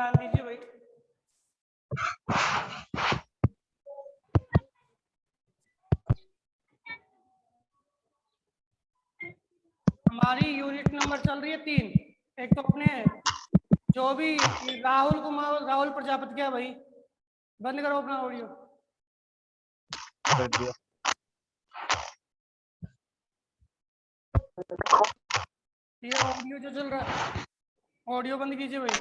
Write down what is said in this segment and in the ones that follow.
ध्यान दीजिए भाई। हमारी यूनिट नंबर चल रही है 3। एक तो अपने जो भी राहुल प्रजापति क्या भाई, बंद करो अपना ऑडियो। ये ऑडियो जो चल रहा है, ऑडियो बंद कीजिए भाई।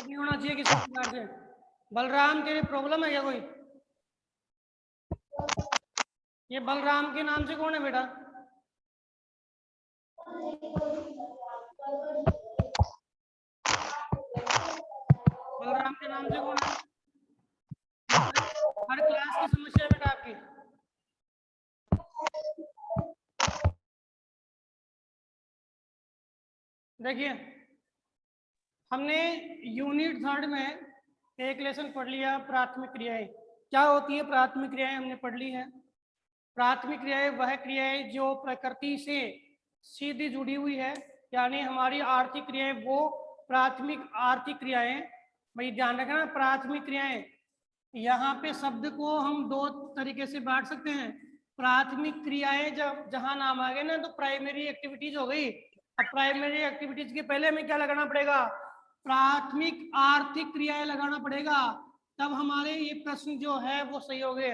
नहीं होना चाहिए किसी प्रकार से। बलराम के लिए प्रॉब्लम है क्या कोई? ये बलराम के नाम से कौन है बेटा? बलराम के नाम से कौन है? हर क्लास की समस्या है बेटा आपकी। देखिए, हमने यूनिट 3 में एक लेसन पढ़ लिया, प्राथमिक क्रियाएं। क्या होती है प्राथमिक क्रियाएं? हमने पढ़ ली है। प्राथमिक क्रियाएं वह क्रियाएं जो प्रकृति से सीधी जुड़ी हुई है, यानी हमारी आर्थिक क्रियाएं वो प्राथमिक आर्थिक क्रियाएं। भाई ध्यान रखना, प्राथमिक क्रियाएं, यहाँ पे शब्द को हम दो तरीके से बांट सकते हैं। प्राथमिक क्रियाएं जब जहां नाम आ गए ना तो प्राइमरी एक्टिविटीज हो गई। अब प्राइमरी एक्टिविटीज के पहले हमें क्या लगाना पड़ेगा? प्राथमिक आर्थिक क्रियाएं लगाना पड़ेगा, तब हमारे ये प्रश्न जो है वो सही हो गए।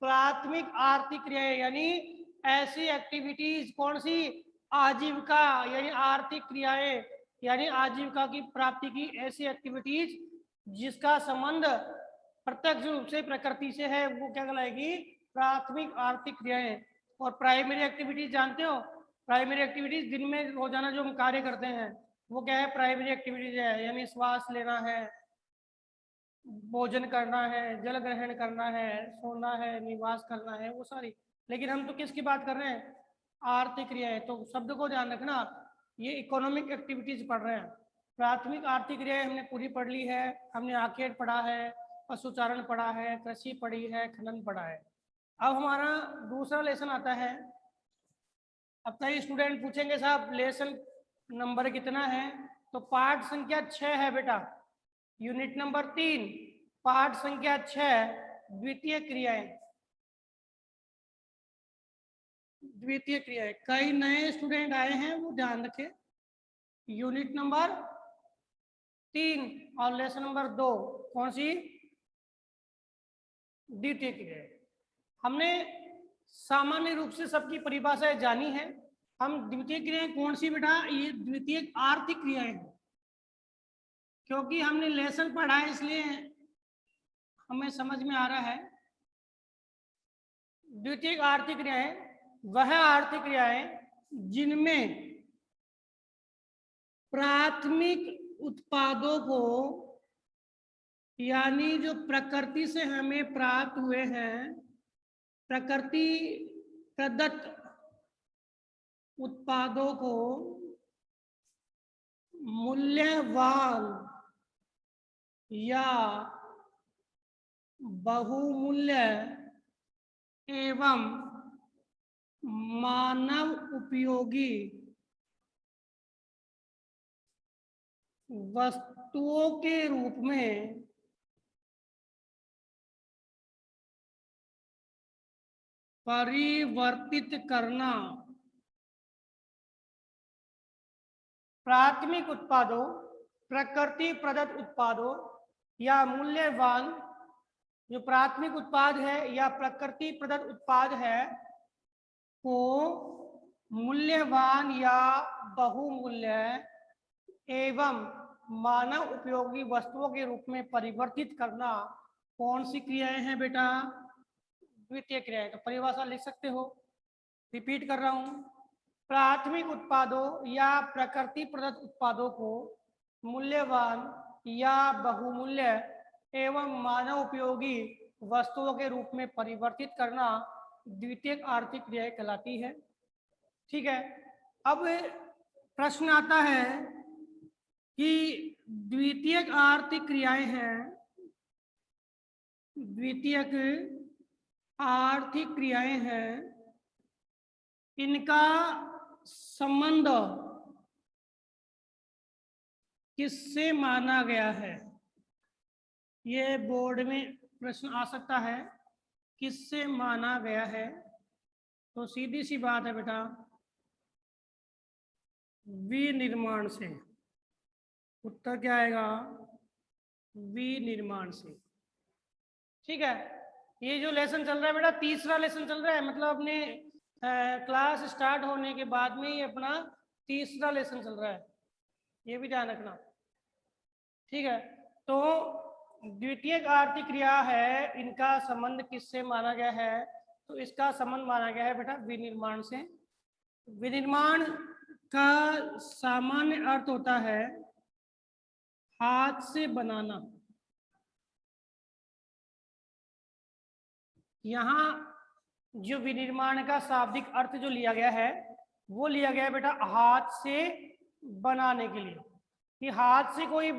प्राथमिक आर्थिक क्रियाएं यानी ऐसी एक्टिविटीज, कौन सी? आजीविका यानी आर्थिक क्रियाएं, यानी आजीविका की प्राप्ति की ऐसी एक्टिविटीज जिसका संबंध प्रत्यक्ष रूप से प्रकृति से है, वो क्या कहलाएगी? प्राथमिक आर्थिक क्रियाएं। और प्राइमरी एक्टिविटीज जानते हो? प्राइमरी एक्टिविटीज दिन में रोजाना जो हम कार्य करते हैं वो क्या है? प्राइमरी एक्टिविटीज है, यानी श्वास लेना है, भोजन करना है, जल ग्रहण करना है, सोना है, निवास करना है, वो सारी। लेकिन हम तो किसकी बात कर रहे हैं? आर्थिक क्रियाएं। तो शब्द को ध्यान रखना, ये इकोनॉमिक एक्टिविटीज पढ़ रहे हैं। प्राथमिक आर्थिक क्रियाएं हमने पूरी पढ़ ली है। हमने आखेट पढ़ा है, पशुचारण पढ़ा है, कृषि पढ़ी है, खनन पढ़ा है। अब हमारा दूसरा लेसन आता है। अब कई स्टूडेंट पूछेंगे साहब लेसन नंबर कितना है? तो पाठ संख्या 6 है बेटा, यूनिट नंबर 3, पाठ संख्या 6, द्वितीय क्रियाएं। द्वितीय क्रियाएं, कई नए स्टूडेंट आए हैं वो ध्यान रखें। यूनिट नंबर 3 और लेसन नंबर 2, कौन सी? द्वितीय क्रियाएं। हमने सामान्य रूप से सबकी परिभाषाएं जानी है। हम द्वितीय क्रियाएं कौन सी बेटा? ये द्वितीय आर्थिक क्रियाएं हैं, क्योंकि हमने लेसन पढ़ा है इसलिए हमें समझ में आ रहा है। द्वितीय आर्थिक क्रियाएं वह आर्थिक क्रियाएं जिनमें प्राथमिक उत्पादों को, यानी जो प्रकृति से हमें प्राप्त हुए हैं, प्रकृति प्रदत्त उत्पादों को मूल्यवान या बहुमूल्य एवं मानव उपयोगी वस्तुओं के रूप में परिवर्तित करना। प्राथमिक उत्पादों, प्रकृति प्रदत्त उत्पादों या मूल्यवान, जो प्राथमिक उत्पाद है या प्रकृति प्रदत्त उत्पाद है, को मूल्यवान या बहुमूल्य एवं मानव उपयोगी वस्तुओं के रूप में परिवर्तित करना कौन सी क्रियाएं हैं बेटा? द्वितीय क्रियाएं। तो परिभाषा लिख सकते हो, रिपीट कर रहा हूं। प्राथमिक उत्पादों या प्रकृति प्रदत्त उत्पादों को मूल्यवान या बहुमूल्य एवं मानव उपयोगी वस्तुओं के रूप में परिवर्तित करना द्वितीयक आर्थिक क्रियाएं कहलाती है। ठीक है, अब प्रश्न आता है कि द्वितीयक आर्थिक क्रियाएं हैं, द्वितीयक आर्थिक क्रियाएं हैं, इनका संबंध किससे माना गया है? ये बोर्ड में प्रश्न आ सकता है, किससे माना गया है? तो सीधी सी बात है बेटा, विनिर्माण से। उत्तर क्या आएगा? विनिर्माण से। ठीक है, ये जो लेसन चल रहा है बेटा, तीसरा लेसन चल रहा है, मतलब अपने क्लास स्टार्ट होने के बाद में ये अपना तीसरा लेसन चल रहा है, ये भी ध्यान रखना। ठीक है, तो द्वितीयक आर्थिक क्रिया है, इनका संबंध किससे माना गया है? तो इसका संबंध माना गया है बेटा विनिर्माण से। विनिर्माण का सामान्य अर्थ होता है हाथ से बनाना। यहाँ जो विनिर्माण का शाब्दिक अर्थ जो लिया गया है, वो लिया गया है बेटा हाथ से बनाने के लिए, कि हाथ से कोई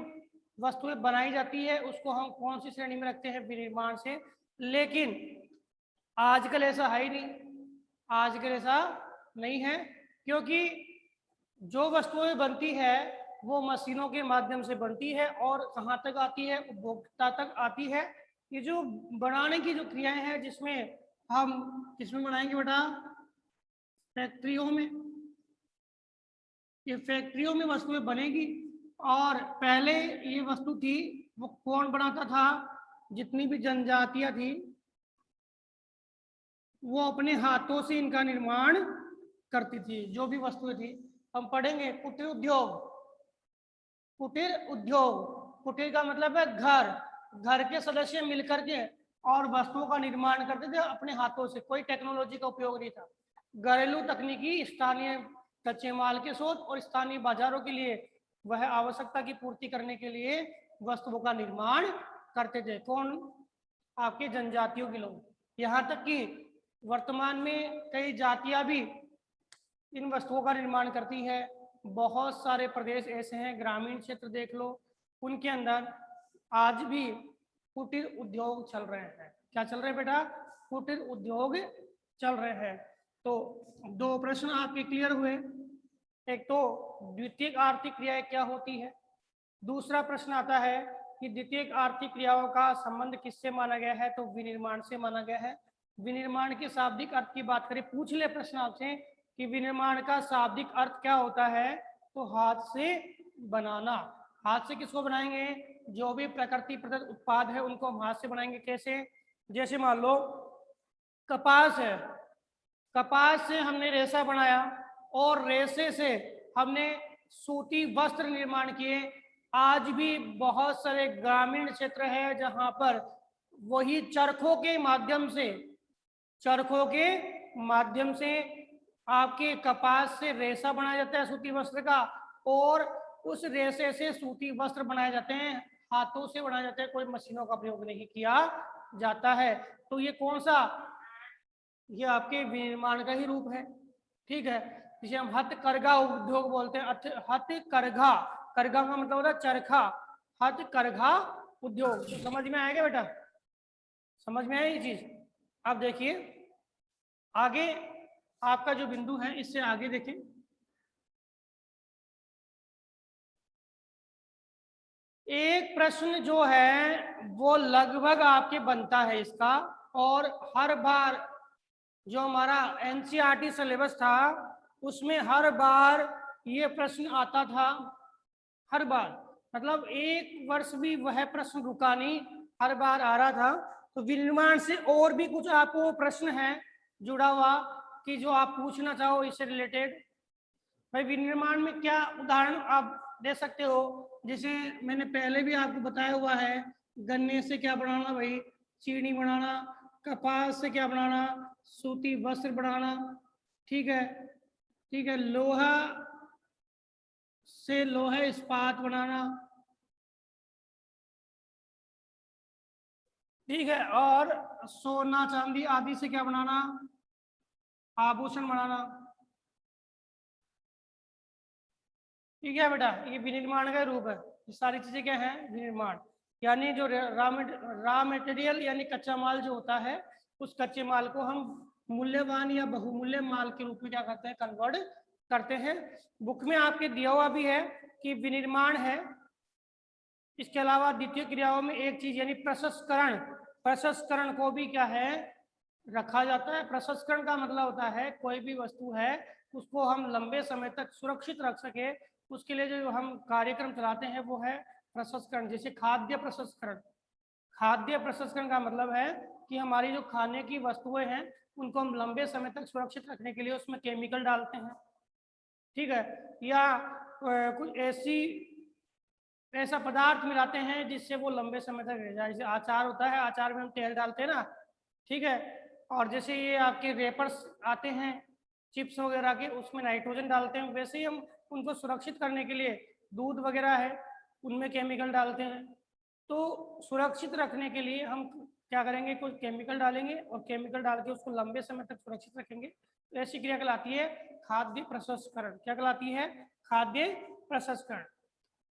वस्तुएं बनाई जाती है, उसको हम कौन सी श्रेणी में रखते हैं? विनिर्माण से। लेकिन आजकल ऐसा है ही नहीं, आजकल ऐसा नहीं है, क्योंकि जो वस्तुएं बनती है वो मशीनों के माध्यम से बनती है, और कहाँ तक आती है? उपभोक्ता तक आती है। ये जो बनाने की जो क्रियाएं हैं, जिसमें हम किसमें बनाएंगे बेटा? फैक्ट्रियों में। ये फैक्ट्रियों में वस्तुएं बनेगी, और पहले ये वस्तु थी वो कौन बनाता था? जितनी भी जनजातियां थी वो अपने हाथों से इनका निर्माण करती थी, जो भी वस्तुएं थी। हम पढ़ेंगे कुटीर उद्योग। कुटीर उद्योग, कुटीर का मतलब है घर, घर के सदस्य मिलकर के और वस्तुओं का निर्माण करते थे अपने हाथों से, कोई टेक्नोलॉजी का उपयोग नहीं था। घरेलू तकनीकी, स्थानीय कच्चे माल के शोध और स्थानीय बाजारों के लिए वह आवश्यकता की पूर्ति करने के लिए वस्तुओं का निर्माण करते थे। कौन? आपके जनजातियों के लोग। यहाँ तक कि वर्तमान में कई जातियां भी इन वस्तुओं का निर्माण करती है। बहुत सारे प्रदेश ऐसे हैं, ग्रामीण क्षेत्र देख लो, उनके अंदर आज भी कुटीर उद्योग चल रहे हैं। क्या चल रहे हैं बेटा? कुटीर उद्योग चल रहे हैं। तो दो प्रश्न आपके क्लियर हुए। एक तो द्वितीयक आर्थिक क्रियाएं क्या होती है, दूसरा प्रश्न आता है कि द्वितीयक आर्थिक क्रियाओं का संबंध किससे माना गया है? तो विनिर्माण से माना गया है। विनिर्माण के शाब्दिक अर्थ की बात करें, पूछ ले प्रश्न आपसे कि विनिर्माण का शाब्दिक अर्थ क्या होता है? तो हाथ से बनाना। हाथ से किसको बनाएंगे? जो भी प्रकृति प्रदत्त उत्पाद है उनको हम हाथ से बनाएंगे। कैसे? जैसे मान लो कपास है, कपास से हमने रेशा बनाया और रेशे से हमने सूती वस्त्र निर्माण किए। आज भी बहुत सारे ग्रामीण क्षेत्र है जहां पर वही चरखों के माध्यम से, चरखों के माध्यम से आपके कपास से रेशा बनाया जाता है सूती वस्त्र का, और उस रेशे से सूती वस्त्र बनाए जाते हैं, हाथों से बनाए जाते हैं, कोई मशीनों का प्रयोग नहीं किया जाता है। तो ये कौन सा? ये आपके विनिर्माण का ही रूप है। ठीक है, जिसे हम हथकरघा उद्योग बोलते हैं। हथकरघा, करघा का मतलब होता है चरखा, हथकरघा उद्योग। तो समझ में आएगा बेटा? समझ में आई ये चीज? अब देखिए आगे आपका जो बिंदु है, इससे आगे देखें। एक प्रश्न जो है वो लगभग आपके बनता है इसका, और हर बार जो हमारा एनसीईआरटी सिलेबस था उसमें हर बार ये प्रश्न आता था। हर बार मतलब एक वर्ष भी वह प्रश्न रुका नहीं, हर बार आ रहा था। तो विनिर्माण से और भी कुछ आपको प्रश्न है जुड़ा हुआ कि जो आप पूछना चाहो इससे रिलेटेड? भाई विनिर्माण में क्या उदाहरण आप दे सकते हो? जैसे मैंने पहले भी आपको बताया हुआ है, गन्ने से क्या बनाना भाई? चीनी बनाना। कपास से क्या बनाना? सूती वस्त्र बनाना। ठीक है, ठीक है। लोहा से लोहा इस्पात बनाना। ठीक है, और सोना चांदी आदि से क्या बनाना? आभूषण बनाना। ठीक है बेटा, ये विनिर्माण का रूप है। ये सारी चीजें क्या है? विनिर्माण। यानी जो रॉ मटेरियल यानी कच्चा माल जो होता है, उस कच्चे माल को हम मूल्यवान या बहुमूल्य माल के रूप में क्या करते हैं? कन्वर्ट करते हैं। बुक में आपके दिया हुआ भी है कि विनिर्माण है इसके अलावा द्वितीय क्रियाओं में एक चीज यानी प्रसंस्करण, प्रसंस्करण को भी क्या है रखा जाता है। प्रसंस्करण का मतलब होता है कोई भी वस्तु है उसको हम लंबे समय तक सुरक्षित रख सके, उसके लिए जो हम कार्यक्रम चलाते हैं वो है प्रसंस्करण। जैसे खाद्य प्रसंस्करण, खाद्य प्रसंस्करण का मतलब है कि हमारी जो खाने की वस्तुएं हैं उनको हम लंबे समय तक सुरक्षित रखने के लिए उसमें केमिकल डालते हैं, ठीक है, या कुछ ऐसा पदार्थ मिलाते हैं जिससे वो लंबे समय तक रह जाए। जैसे अचार होता है, अचार में हम तेल डालते हैं ना, ठीक है, और जैसे ये आपके रेपर्स आते हैं चिप्स वगैरह के, उसमें नाइट्रोजन डालते हैं, वैसे ही हम उनको सुरक्षित करने के लिए दूध वगैरह है उनमें केमिकल डालते हैं। तो सुरक्षित रखने के लिए हम क्या करेंगे, कुछ केमिकल डालेंगे और केमिकल डाल के उसको लंबे समय तक सुरक्षित रखेंगे। तो ऐसी क्रिया कहलाती है खाद्य प्रसंस्करण। क्या कहलाती है? खाद्य प्रसंस्करण।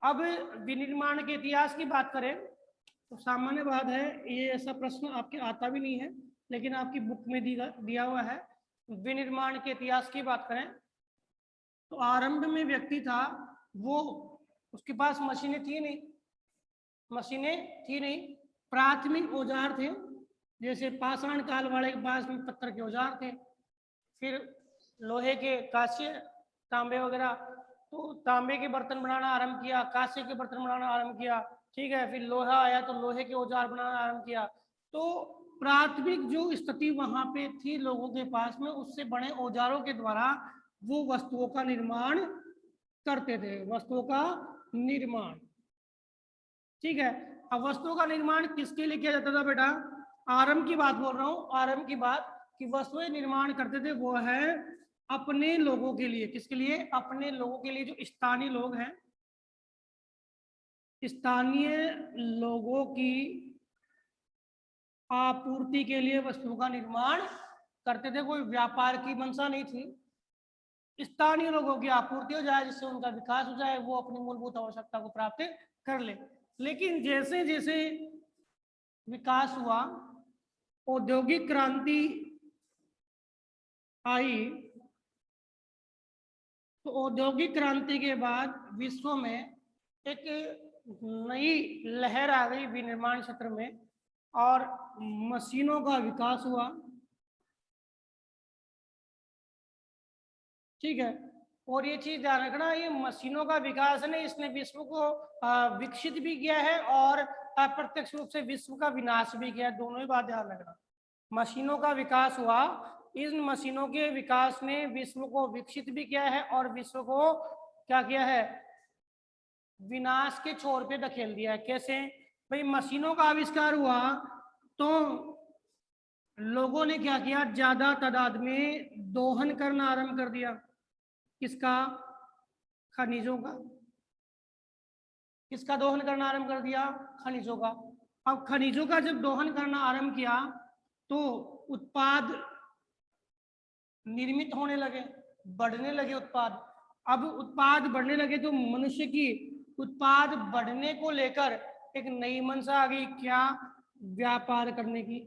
अब विनिर्माण के इतिहास की बात करें तो सामान्य बात है, ये ऐसा प्रश्न आपके आता भी नहीं है लेकिन आपकी बुक में दिया हुआ है। विनिर्माण के इतिहास की बात करें तो आरंभ में व्यक्ति था वो, उसके पास मशीनें थी नहीं, मशीनें थी नहीं, प्राथमिक औजार थे। जैसे पाषाण काल वाले के पास में पत्थर के औजार थे, फिर लोहे के, कांस्य, तांबे वगैरह, तो तांबे के बर्तन बनाना आरंभ किया, कांस्य के बर्तन बनाना आरंभ किया, ठीक है, फिर लोहा आया तो लोहे के औजार बनाना आरंभ किया। तो प्राथमिक जो स्थिति वहां पे थी लोगों के पास में, उससे बने औजारों के द्वारा वो वस्तुओं का निर्माण करते थे, वस्तुओं का निर्माण, ठीक है। अब वस्तुओं का निर्माण किसके लिए किया जाता था बेटा? आरंभ की बात बोल रहा हूँ, आरंभ की बात कि वस्तुएं निर्माण करते थे वो है अपने लोगों के लिए। किसके लिए? अपने लोगों के लिए। जो स्थानीय लोग हैं, स्थानीय लोगों की आपूर्ति के लिए वस्तुओं का निर्माण करते थे। कोई व्यापार की मंशा नहीं थी, स्थानीय लोगों की आपूर्ति हो जाए जिससे उनका विकास हो जाए, वो अपनी मूलभूत आवश्यकता को प्राप्त कर ले। लेकिन जैसे जैसे विकास हुआ, औद्योगिक क्रांति आई, तो औद्योगिक क्रांति के बाद विश्व में एक नई लहर आ गई विनिर्माण क्षेत्र में और मशीनों का विकास हुआ, ठीक है। और ये चीज ध्यान रखना, ये मशीनों का विकास है ना, इसने विश्व को विकसित भी किया है और अप्रत्यक्ष रूप से विश्व का विनाश भी किया है। दोनों ही बात ध्यान रखना। मशीनों का विकास हुआ, इन मशीनों के विकास ने विश्व को विकसित भी किया है और विश्व को क्या किया है? विनाश के छोर पे धकेल दिया है। कैसे भाई? मशीनों का आविष्कार हुआ तो लोगों ने क्या किया, ज्यादा तादाद में दोहन करना आरंभ कर दिया। किसका? खनिजों का। किसका दोहन करना आरंभ कर दिया? खनिजों का। अब खनिजों का जब दोहन करना आरंभ किया तो उत्पाद निर्मित होने लगे, बढ़ने लगे उत्पाद। अब उत्पाद बढ़ने लगे तो मनुष्य की उत्पाद बढ़ने को लेकर एक नई मंशा आ गई। क्या? व्यापार करने की।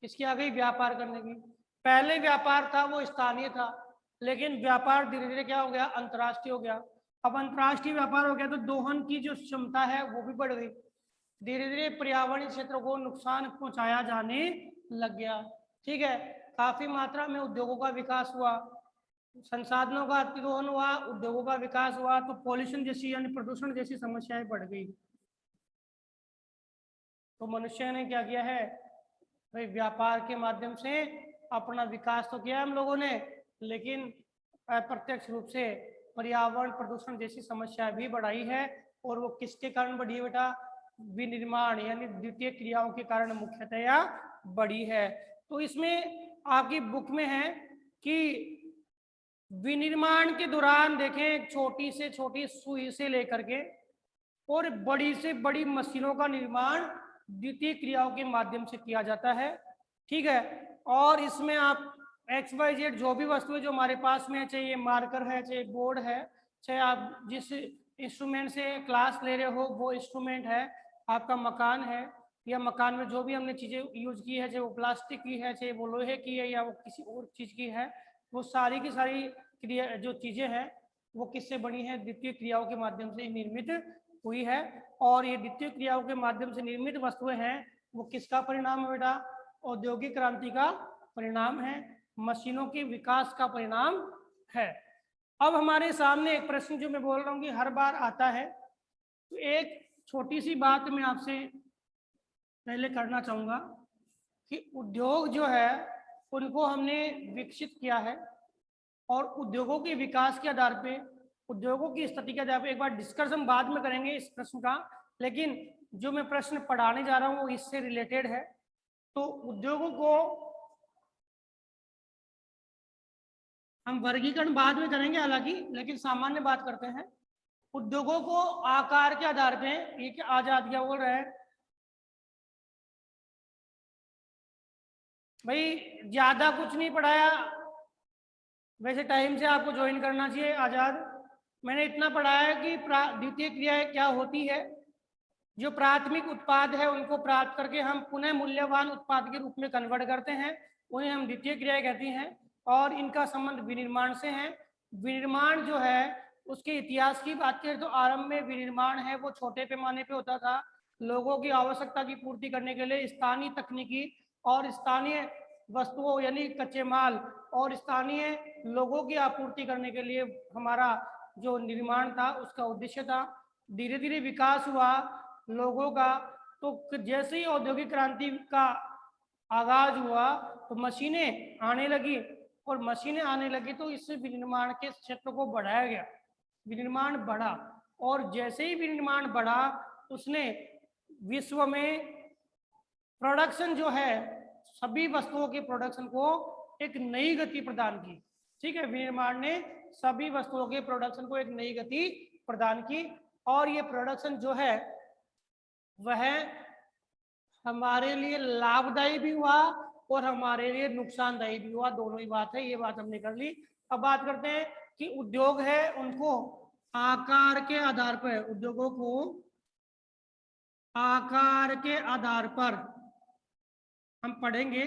किसकी आ गई? व्यापार करने की। पहले व्यापार था वो स्थानीय था, लेकिन व्यापार धीरे धीरे क्या हो गया? अंतर्राष्ट्रीय हो गया। अब अंतर्राष्ट्रीय व्यापार हो गया तो दोहन की जो क्षमता है वो भी बढ़ गई। धीरे धीरे पर्यावरणीय क्षेत्र को नुकसान पहुंचाया जाने लग गया, ठीक है। काफी मात्रा में उद्योगों का विकास हुआ, संसाधनों का अतिदोहन हुआ, उद्योगों का विकास हुआ, तो पॉल्यूशन जैसी यानी प्रदूषण जैसी समस्याएं बढ़ गई। तो मनुष्य ने क्या किया है भाई? व्यापार के माध्यम से अपना विकास तो किया हम लोगों ने, लेकिन अप्रत्यक्ष रूप से पर्यावरण प्रदूषण जैसी समस्या भी बढ़ाई है। और वो किसके कारण बढ़ी है बेटा? विनिर्माण यानी द्वितीय क्रियाओं के कारण मुख्यतया बढ़ी है। तो इसमें आपकी बुक में है कि विनिर्माण के दौरान देखें, छोटी से छोटी सुई से लेकर के और बड़ी से बड़ी मशीनों का निर्माण द्वितीय क्रियाओं के माध्यम से किया जाता है, ठीक है। और इसमें आप XYZ जो भी वस्तुएं जो हमारे पास में है, चाहे ये मार्कर है, चाहे बोर्ड है, चाहे आप जिस इंस्ट्रूमेंट से क्लास ले रहे हो वो इंस्ट्रूमेंट है, आपका मकान है, या मकान में जो भी हमने चीज़ें यूज की है, चाहे वो प्लास्टिक की है, चाहे वो लोहे की है, या वो किसी और चीज़ की है, वो सारी की सारी क्रिया जो चीज़ें हैं वो किससे बनी है? द्वितीय क्रियाओं के माध्यम से निर्मित हुई है। और ये द्वितीय क्रियाओं के माध्यम से निर्मित वस्तुएं हैं, वो किसका परिणाम है बेटा? औद्योगिक क्रांति का परिणाम है, मशीनों के विकास का परिणाम है। अब हमारे सामने एक प्रश्न जो मैं बोल रहा हूँ कि हर बार आता है, तो एक छोटी सी बात मैं आपसे पहले करना चाहूँगा कि उद्योग जो है उनको हमने विकसित किया है, और उद्योगों के विकास के आधार पे, उद्योगों की स्थिति के आधार पे एक बार डिस्कस हम बाद में करेंगे इस प्रश्न का, लेकिन जो मैं प्रश्न पढ़ाने जा रहा हूँ वो इससे रिलेटेड है। तो उद्योगों को हम वर्गीकरण बाद में करेंगे हालांकि, लेकिन सामान्य बात करते हैं। उद्योगों को आकार के आधार पे, ये क्या आजाद क्या बोल रहा है भाई? ज्यादा कुछ नहीं पढ़ाया, वैसे टाइम से आपको ज्वाइन करना चाहिए आजाद। मैंने इतना पढ़ाया कि द्वितीय क्रियाएं क्या होती है, जो प्राथमिक उत्पाद है उनको प्राप्त करके हम पुनः मूल्यवान उत्पाद के रूप में कन्वर्ट करते हैं, उन्हें हम द्वितीय क्रियाएं कहती हैं। और इनका संबंध विनिर्माण से है। विनिर्माण जो है उसके इतिहास की बात करें तो आरंभ में विनिर्माण है वो छोटे पैमाने पे होता था। लोगों की आवश्यकता की पूर्ति करने के लिए स्थानीय तकनीकी और स्थानीय वस्तुओं यानी कच्चे माल और स्थानीय लोगों की आपूर्ति करने के लिए हमारा जो निर्माण था उसका उद्देश्य था। धीरे धीरे विकास हुआ लोगों का, तो जैसे ही औद्योगिक क्रांति का आगाज हुआ तो मशीनें आने लगी, और मशीनें आने लगी तो इससे विनिर्माण के क्षेत्र को बढ़ाया गया, विनिर्माण बढ़ा। और जैसे ही विनिर्माण बढ़ा उसने विश्व में प्रोडक्शन जो है, सभी वस्तुओं के प्रोडक्शन को एक नई गति प्रदान की। ठीक है, विनिर्माण ने सभी वस्तुओं के प्रोडक्शन को एक नई गति प्रदान की, और ये प्रोडक्शन जो है वह हमारे लिए लाभदायी भी हुआ और हमारे लिए नुकसानदायी भी हुआ, दोनों ही बात है। ये बात हमने कर ली। अब बात करते हैं कि उद्योग है उनको आकार के आधार पर, उद्योगों को आकार के आधार पर हम पढ़ेंगे।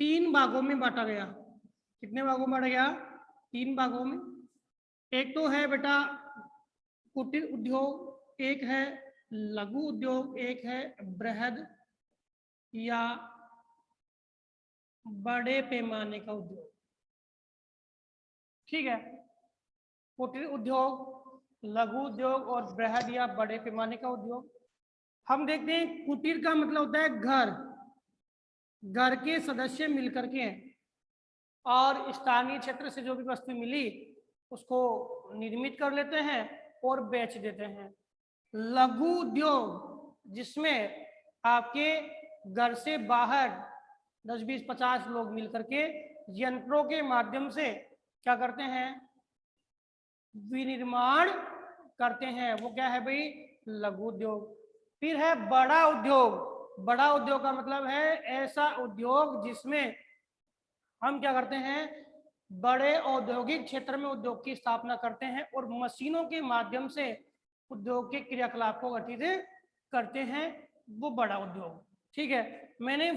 3 भागों में बांटा गया। कितने भागों में बांटा गया? 3 भागों में। एक तो है बेटा कुटीर उद्योग, एक है लघु उद्योग, एक है बृहद या बड़े पैमाने का उद्योग। ठीक है, कुटीर उद्योग, लघु उद्योग और बृहद या बड़े पैमाने का उद्योग। हम देखते हैं कुटीर का मतलब होता है घर, घर के सदस्य मिलकर के और स्थानीय क्षेत्र से जो भी वस्तु मिली उसको निर्मित कर लेते हैं और बेच देते हैं। लघु उद्योग जिसमें आपके घर से बाहर 10-20-50 लोग मिलकर के यंत्रों के माध्यम से क्या करते हैं? विनिर्माण करते हैं। वो क्या है भाई? लघु उद्योग। फिर है बड़ा उद्योग। बड़ा उद्योग का मतलब है ऐसा उद्योग जिसमें हम क्या करते हैं? बड़े औद्योगिक क्षेत्र में उद्योग की स्थापना करते हैं और मशीनों के माध्यम से उद्योग के क्रियाकलाप को गठित करते हैं, वो बड़ा उद्योग। ठीक है, मैंने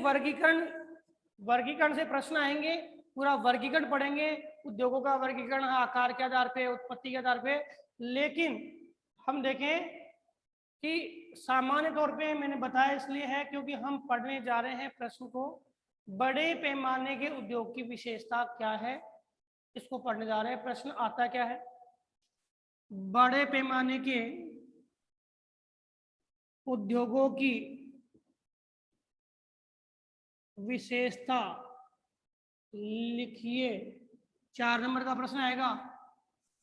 वर्गीकरण से प्रश्न आएंगे, पूरा वर्गीकरण पढ़ेंगे, उद्योगों का वर्गीकरण आकार के आधार पे, उत्पत्ति के आधार पे। लेकिन हम देखें कि सामान्य तौर पे मैंने बताया इसलिए है क्योंकि हम पढ़ने जा रहे हैं प्रश्न को बड़े पैमाने के उद्योग की विशेषता क्या है, इसको पढ़ने जा रहे हैं। प्रश्न आता क्या है? बड़े पैमाने के उद्योगों की विशेषता लिखिए। 4 नंबर का प्रश्न आएगा।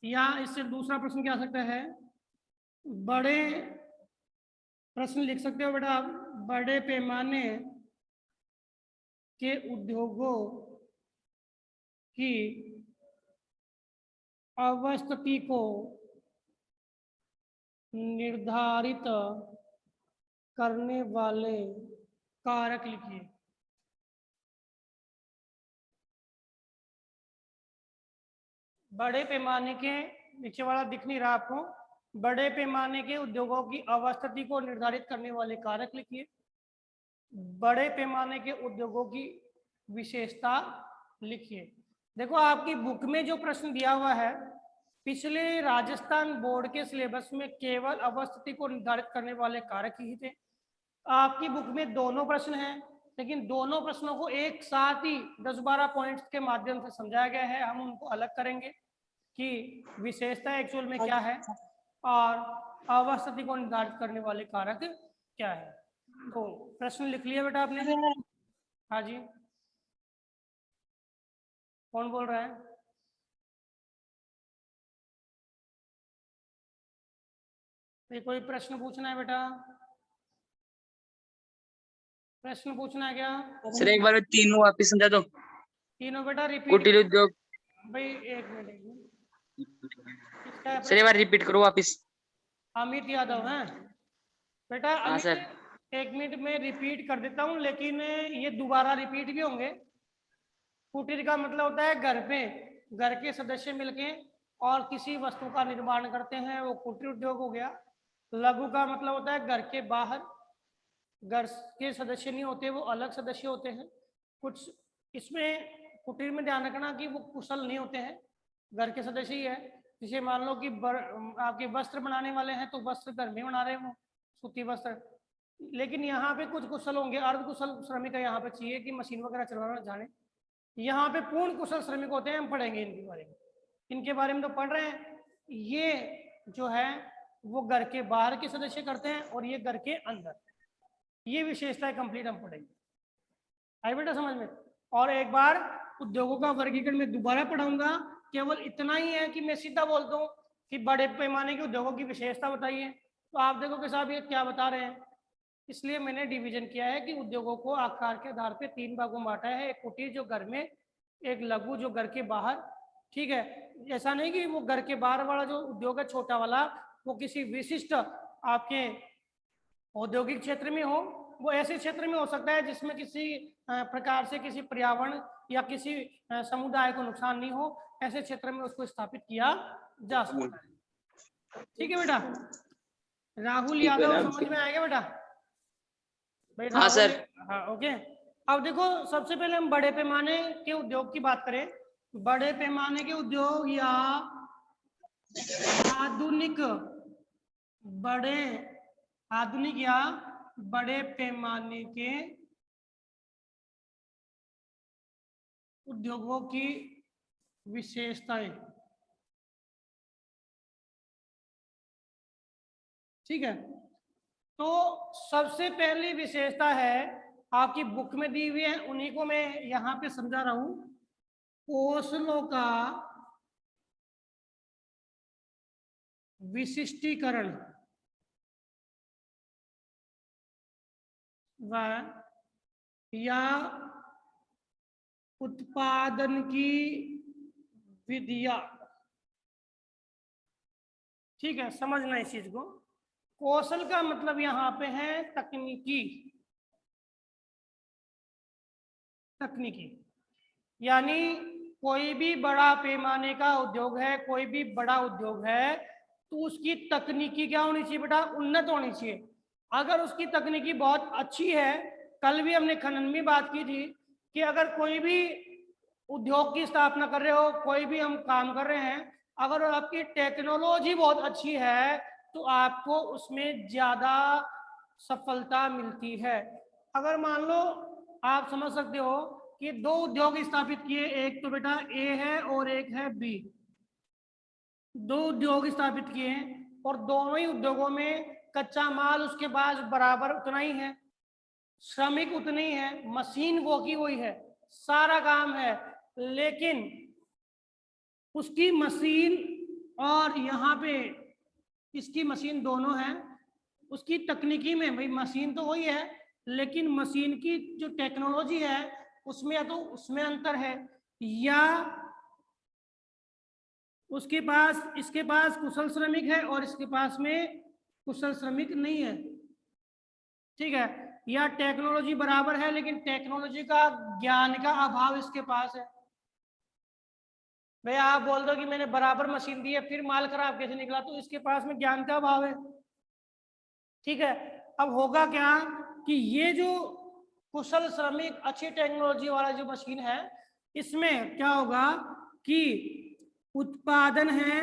या इससे दूसरा प्रश्न क्या आ सकता है? बड़े प्रश्न लिख सकते हो बेटा, बड़े पैमाने के उद्योगों की अवस्थिति को निर्धारित करने वाले कारक लिखिए। बड़े पैमाने के, नीचे वाला दिख नहीं रहा आपको, बड़े पैमाने के उद्योगों की अवस्थिति को निर्धारित करने वाले कारक लिखिए। बड़े पैमाने के उद्योगों की विशेषता लिखिए। देखो आपकी बुक में जो प्रश्न दिया हुआ है, पिछले राजस्थान बोर्ड के सिलेबस में केवल अवस्थिति को निर्धारित करने वाले कारक ही थे। आपकी बुक में दोनों प्रश्न हैं, लेकिन दोनों प्रश्नों को एक साथ ही 10-12 पॉइंट्स के माध्यम से समझाया गया है। हम उनको अलग करेंगे कि विशेषता एक्चुअल में क्या है और अवस्थिति को निर्धारित करने वाले कारक क्या है। तो प्रश्न लिख लिया बेटा आपने? हाँ जी, कौन बोल रहा है? ये कोई प्रश्न पूछना है बेटा? प्रश्न पूछना है क्या? सर एक बार तीनों वापिस समझा दो। तीनों बेटा रिपीट। कुटीर उद्योग। भाई एक मिनट, सर एक बार रिपीट करो वापिस। अमित यादव है बेटा। हाँ अमित सर। 1 मिनट में रिपीट कर देता हूँ, लेकिन ये दोबारा रिपीट भी होंगे। कुटीर का मतलब होता है घर पे घर के सदस्य मिलके और किसी वस्तु का निर्माण करते हैं, वो कुटीर उद्योग हो गया। लघु का मतलब होता है घर के बाहर, घर के सदस्य नहीं होते, वो अलग सदस्य होते हैं। कुछ इसमें कुटीर में ध्यान रखना कि वो कुशल नहीं होते हैं, घर के सदस्य ही है। जैसे मान लो कि आपके वस्त्र बनाने वाले हैं तो वस्त्र घर में बना रहे हो, सूती वस्त्र। लेकिन यहाँ पे कुछ कुशल होंगे, अर्ध कुशल श्रमिक यहाँ पे चाहिए कि मशीन वगैरह चलाना जाने। यहाँ पे पूर्ण कुशल श्रमिक होते हैं, हम पढ़ेंगे इनके बारे में। इनके बारे में तो पढ़ रहे हैं। ये जो है वो घर के बाहर के सदस्य करते हैं और ये घर के अंदर। ये विशेषताएं कंप्लीट हम पढ़ेंगे। आई बेटा समझ में? और एक बार उद्योगों का वर्गीकरण में दोबारा पढ़ाऊंगा। केवल इतना ही है कि मैं सीधा बोलता हूँ कि बड़े पैमाने के उद्योगों की विशेषता बताइए, तो आप देखो कि साहब ये क्या बता रहे हैं। इसलिए मैंने डिवीजन किया है कि उद्योगों को आकार के आधार पे 3 भागों में बांटा है। एक कुटीर जो घर में, एक लघु जो घर के बाहर। ठीक है, ऐसा नहीं कि वो घर के बाहर वाला जो उद्योग है छोटा वाला वो किसी विशिष्ट आपके औद्योगिक क्षेत्र में हो, वो ऐसे क्षेत्र में हो सकता है जिसमें किसी प्रकार से किसी पर्यावरण या किसी समुदाय को नुकसान नहीं हो। ऐसे क्षेत्र में उसको स्थापित किया जा सकता है। ठीक है बेटा? राहुल यादव समझ में आएगा बेटा? भाई हाँ सर। हाँ ओके। अब देखो सबसे पहले हम बड़े पैमाने के उद्योग की बात करें। बड़े पैमाने के उद्योग या आधुनिक या बड़े पैमाने के उद्योगों की विशेषताएं। ठीक है, तो सबसे पहली विशेषता है आपकी बुक में दी हुई है, उन्हीं को मैं यहां पे समझा रहा हूं। कौशलों का विशिष्टीकरण व या उत्पादन की विधियां। ठीक है, समझना इस चीज को। कौशल का मतलब यहाँ पे है तकनीकी। यानी कोई भी बड़ा पैमाने का उद्योग है, कोई भी बड़ा उद्योग है, तो उसकी तकनीकी क्या होनी चाहिए बेटा? उन्नत होनी चाहिए। अगर उसकी तकनीकी बहुत अच्छी है, कल भी हमने खनन में बात की थी कि अगर कोई भी उद्योग की स्थापना कर रहे हो, कोई भी हम काम कर रहे हैं, अगर आपकी टेक्नोलॉजी बहुत अच्छी है तो आपको उसमें ज्यादा सफलता मिलती है। अगर मान लो आप समझ सकते हो कि 2 उद्योग स्थापित किए, एक तो बेटा ए है और एक है बी। 2 उद्योग स्थापित किए और दोनों ही उद्योगों में कच्चा माल उसके पास बराबर उतना ही है, श्रमिक उतने ही है, मशीन वो की वही है, सारा काम है। लेकिन उसकी मशीन और यहाँ पे इसकी मशीन दोनों है। उसकी तकनीकी में भाई मशीन तो वही है, लेकिन मशीन की जो टेक्नोलॉजी है उसमें या तो उसमें अंतर है, या उसके पास इसके पास कुशल श्रमिक है और इसके पास में कुशल श्रमिक नहीं है। ठीक है, या टेक्नोलॉजी बराबर है लेकिन टेक्नोलॉजी का ज्ञान का अभाव इसके पास है। भाई आप बोल दो कि मैंने बराबर मशीन दी है फिर माल खराब कैसे निकला, तो इसके पास में ज्ञान का अभाव है। ठीक है, अब होगा क्या कि ये जो कुशल श्रमिक अच्छी टेक्नोलॉजी वाला जो मशीन है, इसमें क्या होगा कि उत्पादन है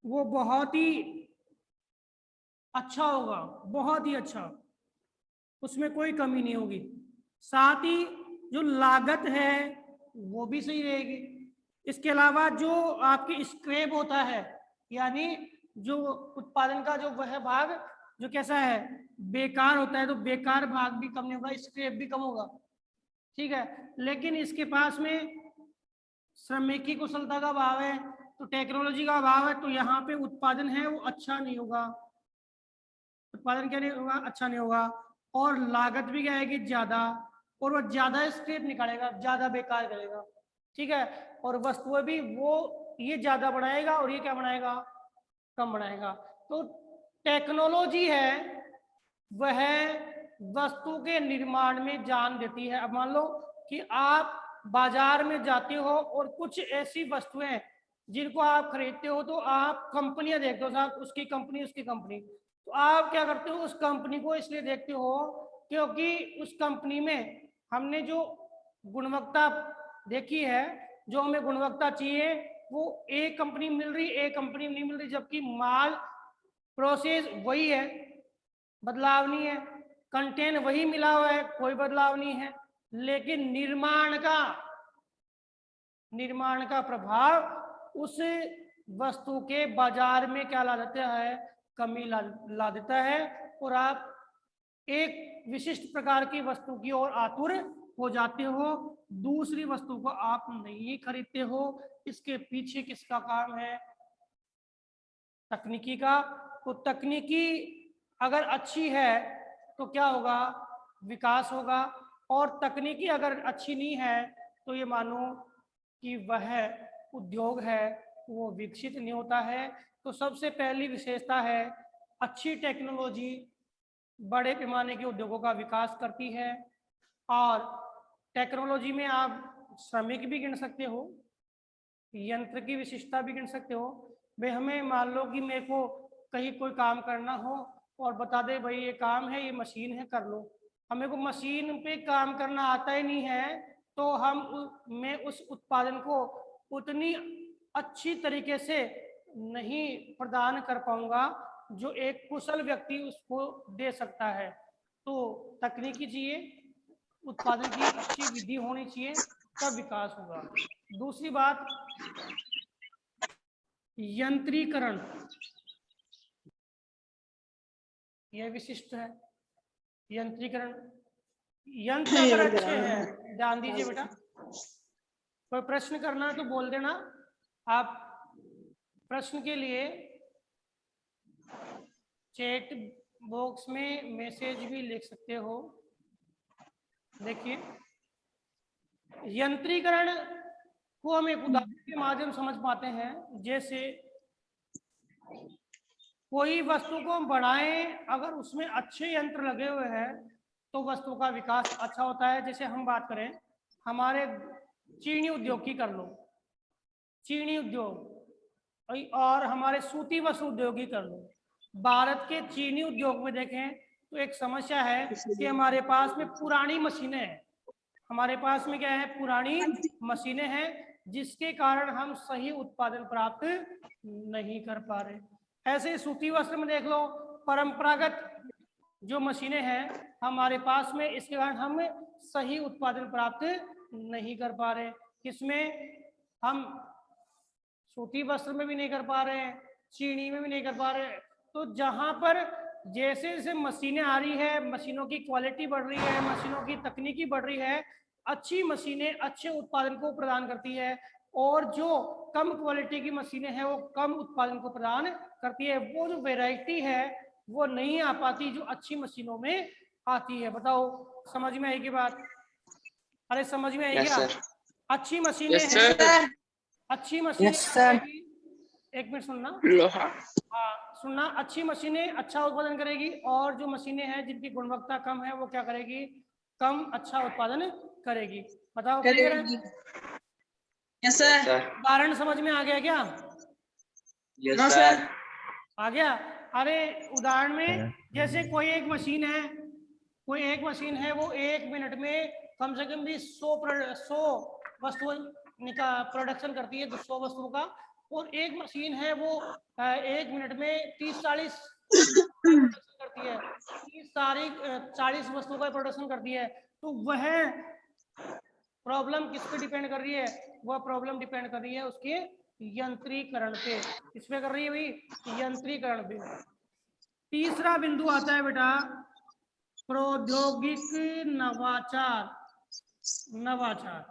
वो बहुत ही अच्छा होगा, बहुत ही अच्छा, उसमें कोई कमी नहीं होगी। साथ ही जो लागत है वो भी सही रहेगी। इसके अलावा जो आपकी स्क्रैप होता है, यानी जो उत्पादन का जो वह भाग जो कैसा है बेकार होता है, तो बेकार भाग भी कम नहीं होगा, स्क्रैप भी कम होगा, ठीक है। लेकिन इसके पास में श्रमिक की कुशलता का अभाव है, तो टेक्नोलॉजी का अभाव है, तो यहाँ पे उत्पादन है वो अच्छा नहीं होगा, उत्पादन क्या नहीं होगा, अच्छा नहीं होगा। और लागत भी क्या आएगी ज्यादा, और वो ज्यादा स्क्रैप निकालेगा, ज्यादा बेकार करेगा, ठीक है। और वस्तुएं भी वो ये ज्यादा बढ़ाएगा और ये क्या बनाएगा, कम बनाएगा। तो टेक्नोलॉजी है वह वस्तु के निर्माण में जान देती है। अब मान लो कि आप बाजार में जाते हो और कुछ ऐसी वस्तुएं जिनको आप खरीदते हो, तो आप कंपनियां देखते हो, साहब उसकी कंपनी उसकी कंपनी, तो आप क्या करते हो उस कंपनी को इसलिए देखते हो क्योंकि उस कंपनी में हमने जो गुणवत्ता देखी है, जो हमें गुणवत्ता चाहिए वो एक कंपनी मिल रही, एक कंपनी नहीं मिल रही, जबकि माल प्रोसेस वही है, बदलाव नहीं है, कंटेंट वही मिला हुआ है, कोई बदलाव नहीं है, लेकिन निर्माण का प्रभाव उस वस्तु के बाजार में क्या ला देता है, कमी ला देता है, और आप एक विशिष्ट प्रकार की वस्तु की ओर आतुर हो जाते हो, दूसरी वस्तु को आप नहीं खरीदते हो। इसके पीछे किसका काम है, तकनीकी का। तो तकनीकी अगर अच्छी है तो क्या होगा, विकास होगा, और तकनीकी अगर अच्छी नहीं है तो ये मानो कि वह उद्योग है वो विकसित नहीं होता है। तो सबसे पहली विशेषता है अच्छी टेक्नोलॉजी बड़े पैमाने के उद्योगों का विकास करती है। और टेक्नोलॉजी में आप श्रमिक भी गिन सकते हो, यंत्र की विशिष्टता भी गिन सकते हो। भाई हमें मान लो कि मेरे को कहीं कोई काम करना हो और बता दे भाई ये काम है, ये मशीन है, कर लो। हमें को मशीन पे काम करना आता ही नहीं है, तो मैं उस उत्पादन को उतनी अच्छी तरीके से नहीं प्रदान कर पाऊंगा जो एक कुशल व्यक्ति उसको दे सकता है। तो तकनीकी चाहिए, उत्पादन की अच्छी विधि होनी चाहिए, तब विकास होगा। दूसरी बात यंत्रीकरण, यह विशिष्ट है। यंत्रीकरण, यंत्र अगर अच्छे हैं, ध्यान दीजिए बेटा, कोई प्रश्न करना है तो बोल देना। आप प्रश्न के लिए चैट बॉक्स में मैसेज भी लिख सकते हो। देखिए यंत्रीकरण को हम एक उदाहरण के माध्यम समझ पाते हैं। जैसे कोई वस्तु को हम बढ़ाएं, अगर उसमें अच्छे यंत्र लगे हुए हैं तो वस्तु का विकास अच्छा होता है। जैसे हम बात करें हमारे चीनी उद्योग की कर लो, चीनी उद्योग, और हमारे सूती वस्त्र उद्योग की कर लो। भारत के चीनी उद्योग में देखें तो एक समस्या है कि हमारे पास में पुरानी मशीनें हैं, हमारे पास में क्या है, पुरानी मशीनें हैं, जिसके कारण हम सही उत्पादन प्राप्त नहीं कर पा रहे। ऐसे सूती वस्त्र में देख लो, परंपरागत जो मशीनें हैं हमारे पास में, इसके कारण हम सही उत्पादन प्राप्त नहीं कर पा रहे। किसमें, हम सूती वस्त्र में भी नहीं कर पा रहे हैं, चीनी में भी नहीं कर पा रहे। तो जहां पर जैसे जैसे मशीनें आ रही है, मशीनों की क्वालिटी बढ़ रही है, मशीनों की तकनीकी बढ़ रही है, अच्छी मशीनें अच्छे उत्पादन को प्रदान करती है, और जो कम क्वालिटी की मशीनें हैं वो कम उत्पादन को प्रदान करती है। वो जो वैरायटी है वो नहीं आ पाती जो अच्छी मशीनों में आती है। बताओ समझ में आएगी बात? अरे समझ में आएगी क्या? अच्छी मशीनें हैं, अच्छी मशीनें, एक मिनट सुनना, हाँ सुनना, अच्छी मशीनें अच्छा उत्पादन करेगी, और जो मशीनें हैं जिनकी गुणवत्ता कम है वो क्या करेगी, कम अच्छा उत्पादन करेगी। बताओ क्लियर है? Yes sir. उदाहरण समझ में आ गया क्या? Yes sir. आ गया। अरे उदाहरण में जैसे कोई एक मशीन है, कोई एक मशीन है, वो 1 मिनट में कम से कम भी 100 वस्तुओं का प्रोडक्शन करती है, 100 वस्तुओं का, और एक मशीन है वो 1 मिनट में 30-40 प्रोडक्शन करती है, 40 वस्तुओं का प्रोडक्शन करती है। तो वह प्रॉब्लम किस पे डिपेंड कर रही है? वह प्रॉब्लम डिपेंड कर रही है उसके यंत्रीकरण पे। किस पे कर रही है भाई? यंत्रीकरण पे। तीसरा बिंदु आता है बेटा प्रौद्योगिक नवाचार। नवाचार,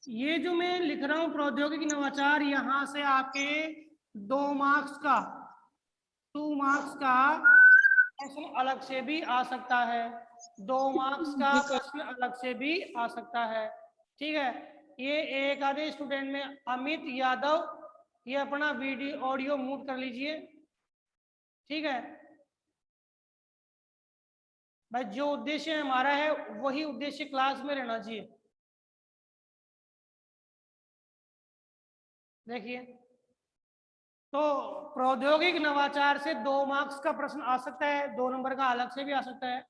ये जो मैं लिख रहा हूं प्रौद्योगिक नवाचार, यहां से आपके 2 मार्क्स का 2 मार्क्स का प्रश्न अलग से भी आ सकता है, 2 मार्क्स का प्रश्न अलग से भी आ सकता है। ठीक है, ये एक आधे स्टूडेंट में अमित यादव, ये अपना वीडियो ऑडियो म्यूट कर लीजिए। ठीक है भाई, जो उद्देश्य हमारा है वही उद्देश्य क्लास में रहना चाहिए। देखिए, तो प्रौद्योगिक नवाचार से 2 मार्क्स का प्रश्न आ सकता है, 2 नंबर का अलग से भी आ सकता है।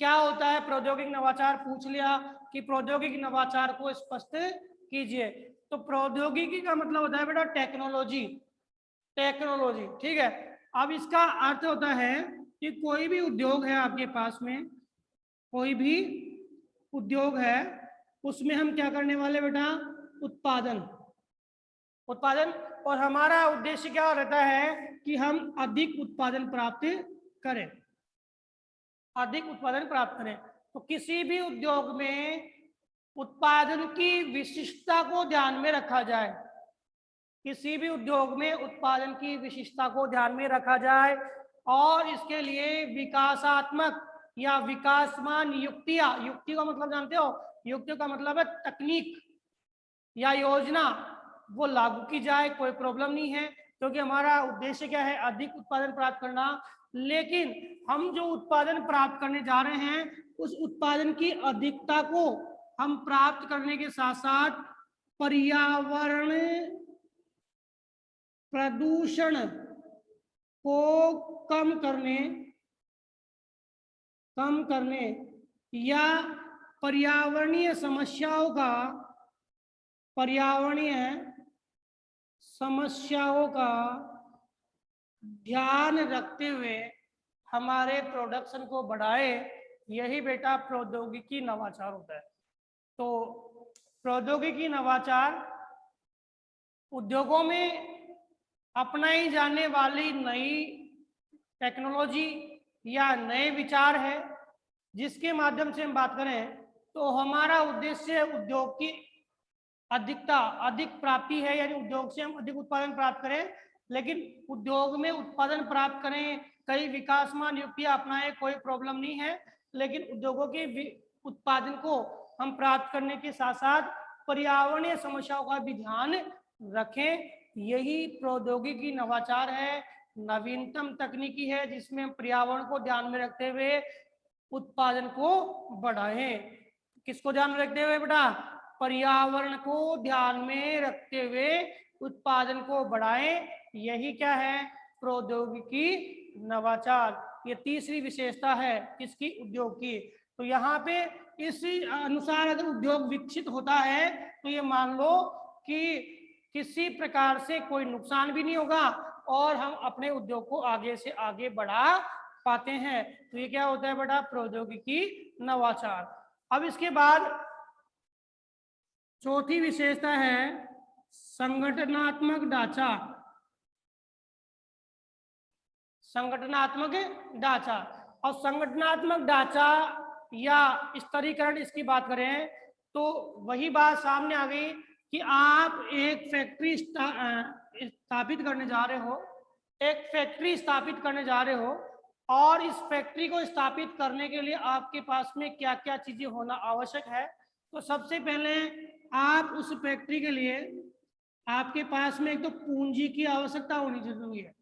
क्या होता है प्रौद्योगिक नवाचार? पूछ लिया कि प्रौद्योगिक नवाचार को स्पष्ट कीजिए। तो प्रौद्योगिकी का मतलब होता है बेटा टेक्नोलॉजी। टेक्नोलॉजी, ठीक है। अब इसका अर्थ होता है कि कोई भी उद्योग है आपके पास में, कोई भी उद्योग है, उसमें हम क्या करने वाले बेटा? उत्पादन। उत्पादन, और हमारा उद्देश्य क्या रहता है कि हम अधिक उत्पादन प्राप्त करें, अधिक उत्पादन प्राप्त करें। तो किसी भी उद्योग में उत्पादन की विशिष्टता को ध्यान में रखा जाए, किसी भी उद्योग में उत्पादन की विशिष्टता को ध्यान में रखा जाए, और इसके लिए विकासात्मक या विकासमान युक्तियां, युक्ति का मतलब जानते हो? युक्ति का मतलब है तकनीक या योजना, वो लागू की जाए। कोई प्रॉब्लम नहीं है, क्योंकि हमारा उद्देश्य क्या है? अधिक उत्पादन प्राप्त करना। लेकिन हम जो उत्पादन प्राप्त करने जा रहे हैं, उस उत्पादन की अधिकता को हम प्राप्त करने के साथ साथ पर्यावरण प्रदूषण को कम करने या पर्यावरणीय समस्याओं का ध्यान रखते हुए हमारे प्रोडक्शन को बढ़ाए, यही बेटा प्रौद्योगिकी नवाचार होता है। तो प्रौद्योगिकी नवाचार उद्योगों में अपनाई जाने वाली नई टेक्नोलॉजी या नए विचार है, जिसके माध्यम से हम बात करें तो हमारा उद्देश्य उद्योग की अधिक प्राप्ति है, यानी उद्योग से हम अधिक उत्पादन प्राप्त करें। लेकिन उद्योग में उत्पादन प्राप्त करें, कई विकासमान युक्तियां अपनाएं, कोई प्रॉब्लम नहीं है। लेकिन उद्योगों के उत्पादन को हम प्राप्त करने के साथ साथ पर्यावरणीय समस्याओं का भी ध्यान रखें, यही प्रौद्योगिकी नवाचार है। नवीनतम तकनीकी है जिसमें हम पर्यावरण को ध्यान में रखते हुए उत्पादन को बढ़ाएं। किसको ध्यान में रखते हुए बेटा? पर्यावरण को ध्यान में रखते हुए उत्पादन को बढ़ाएं, यही क्या है? प्रौद्योगिकी नवाचार। ये तीसरी विशेषता है किसकी? उद्योग की। तो यहाँ पे इसी अनुसार अगर उद्योग विकसित होता है तो ये मान लो कि किसी प्रकार से कोई नुकसान भी नहीं होगा और हम अपने उद्योग को आगे से आगे बढ़ा पाते हैं। तो ये क्या होता है बेटा? प्रौद्योगिकी नवाचार। अब इसके बाद चौथी विशेषता है संगठनात्मक ढांचा। संगठनात्मक ढांचा, और संगठनात्मक ढांचा या स्तरीकरण इसकी बात करें तो वही बात सामने आ गई कि आप एक फैक्ट्री स्थापित करने जा रहे हो, एक फैक्ट्री स्थापित करने जा रहे हो, और इस फैक्ट्री को स्थापित करने के लिए आपके पास में क्या क्या चीजें होना आवश्यक है। तो सबसे पहले आप उस फैक्ट्री के लिए आपके पास में एक तो पूंजी की आवश्यकता होनी जरूरी है।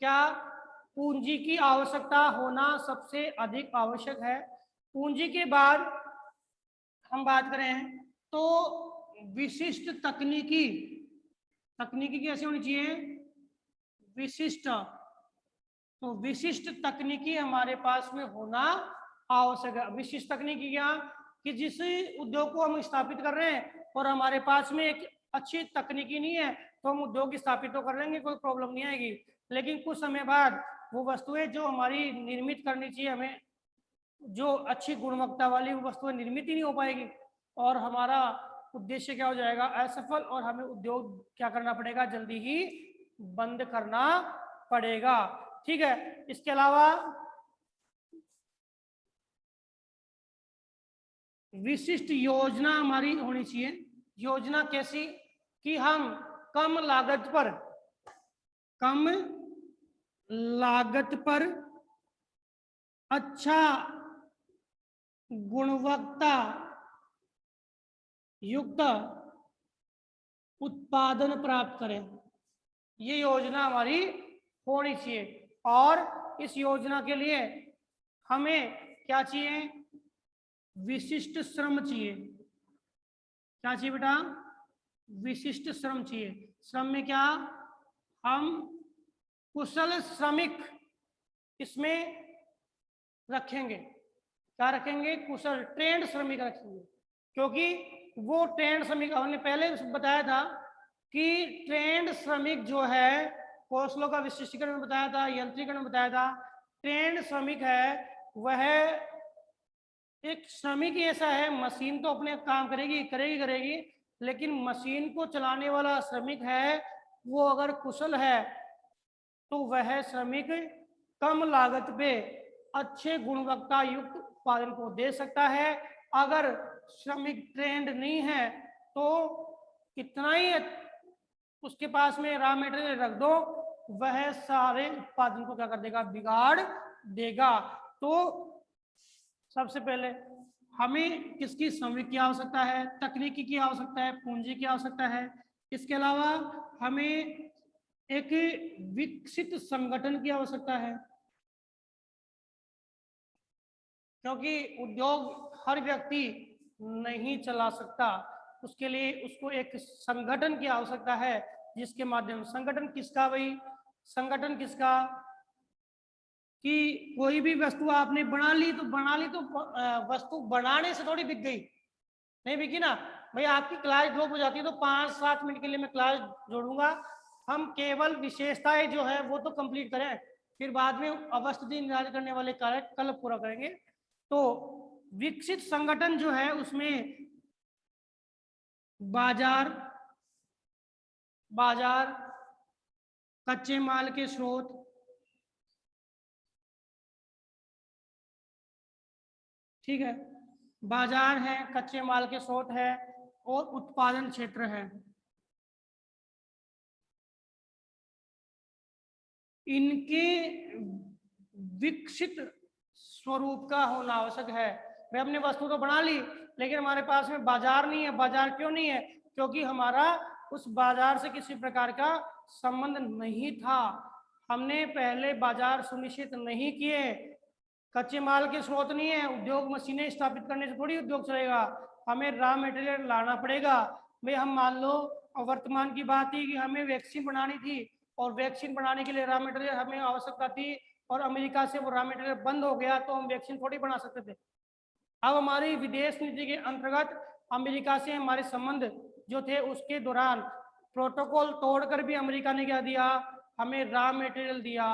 क्या? पूंजी की आवश्यकता होना सबसे अधिक आवश्यक है। पूंजी के बाद हम बात करें तो विशिष्ट तकनीकी कैसे होनी चाहिए? विशिष्ट। तो विशिष्ट तकनीकी हमारे पास में होना आवश्यक है। विशिष्ट तकनीकी क्या? कि जिस उद्योग को हम स्थापित कर रहे हैं और हमारे पास में एक अच्छी तकनीकी नहीं है तो हम उद्योग स्थापित तो कर लेंगे, कोई प्रॉब्लम नहीं आएगी। लेकिन कुछ समय बाद वो वस्तुएं जो हमारी निर्मित करनी चाहिए हमें, जो अच्छी गुणवत्ता वाली वो वस्तुएं निर्मित ही नहीं हो पाएगी और हमारा उद्देश्य क्या हो जाएगा, असफल, और हमें उद्योग क्या करना पड़ेगा, जल्दी ही बंद करना पड़ेगा। ठीक है, इसके अलावा विशिष्ट योजना हमारी होनी चाहिए। योजना कैसी कि हम कम लागत पर अच्छा गुणवत्ता युक्त उत्पादन प्राप्त करें, ये योजना हमारी होनी चाहिए। और इस योजना के लिए हमें क्या चाहिए, विशिष्ट श्रम चाहिए। क्या चाहिए बेटा, विशिष्ट श्रम चाहिए। श्रम में क्या, हम कुशल श्रमिक इसमें रखेंगे। क्या रखेंगे, कुशल ट्रेंड श्रमिक रखेंगे, क्योंकि वो ट्रेंड श्रमिक हमने पहले बताया था कि ट्रेंड श्रमिक जो है, कौशलों का विशिष्टीकरण बताया था, यंत्रीकरण बताया था। ट्रेंड श्रमिक है वह एक श्रमिक ऐसा है, मशीन तो अपने काम करेगी, लेकिन मशीन को चलाने वाला श्रमिक है वो अगर कुशल है तो वह श्रमिक कम लागत पे अच्छे गुणवत्ता युक्त उत्पादन को दे सकता है। अगर श्रमिक ट्रेंड नहीं है तो कितना ही उसके पास में रॉ मटेरियल रख दो, वह सारे उत्पादन को क्या कर देगा, बिगाड़ देगा। तो सबसे पहले हमें किसकी श्रमिक की आवश्यकता है, तकनीकी की आवश्यकता है, पूंजी की आवश्यकता है। इसके अलावा हमें एक विकसित संगठन की आवश्यकता है, क्योंकि उद्योग हर व्यक्ति नहीं चला सकता, उसके लिए उसको एक संगठन की आवश्यकता है, जिसके माध्यम, संगठन किसका भाई, संगठन किसका, कि कोई भी वस्तु आपने बना ली तो वस्तु बनाने से थोड़ी बिक गई, नहीं बिकी ना भाई। आपकी क्लास ड्रॉप हो जाती है तो 5-7 मिनट के लिए मैं क्लास जोड़ूंगा, हम केवल विशेषताएं जो है वो तो कंप्लीट करें, फिर बाद में अवस्थिति निर्धारित करने वाले कार्य कल पूरा करेंगे। तो विकसित संगठन जो है उसमें बाजार, कच्चे माल के स्रोत, ठीक है, बाजार है, कच्चे माल के स्रोत है और उत्पादन क्षेत्र है। इनके विकसित स्वरूप का होना आवश्यक है। मैं अपनी वस्तु तो बना ली लेकिन हमारे पास में बाजार नहीं है। बाजार क्यों नहीं है, क्योंकि हमारा उस बाजार से किसी प्रकार का संबंध नहीं था, हमने पहले बाजार सुनिश्चित नहीं किए। कच्चे माल के स्रोत नहीं है, उद्योग मशीनें स्थापित करने से थोड़ी उद्योग चलेगा, हमें रॉ मटेरियल लाना पड़ेगा। भाई हम मान लो वर्तमान की बात थी कि हमें वैक्सीन बनानी थी और वैक्सीन बनाने के लिए रॉ मटेरियल हमें आवश्यकता थी और अमेरिका से वो रॉ मटेरियल बंद हो गया तो हम वैक्सीन थोड़ी बना सकते थे। अब हमारी विदेश नीति के अंतर्गत अमेरिका से हमारे संबंध जो थे उसके दौरान प्रोटोकॉल तोड़कर भी अमेरिका ने क्या दिया, हमें रॉ मटेरियल दिया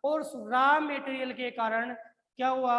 और उस रॉ मटेरियल के कारण क्या हुआ,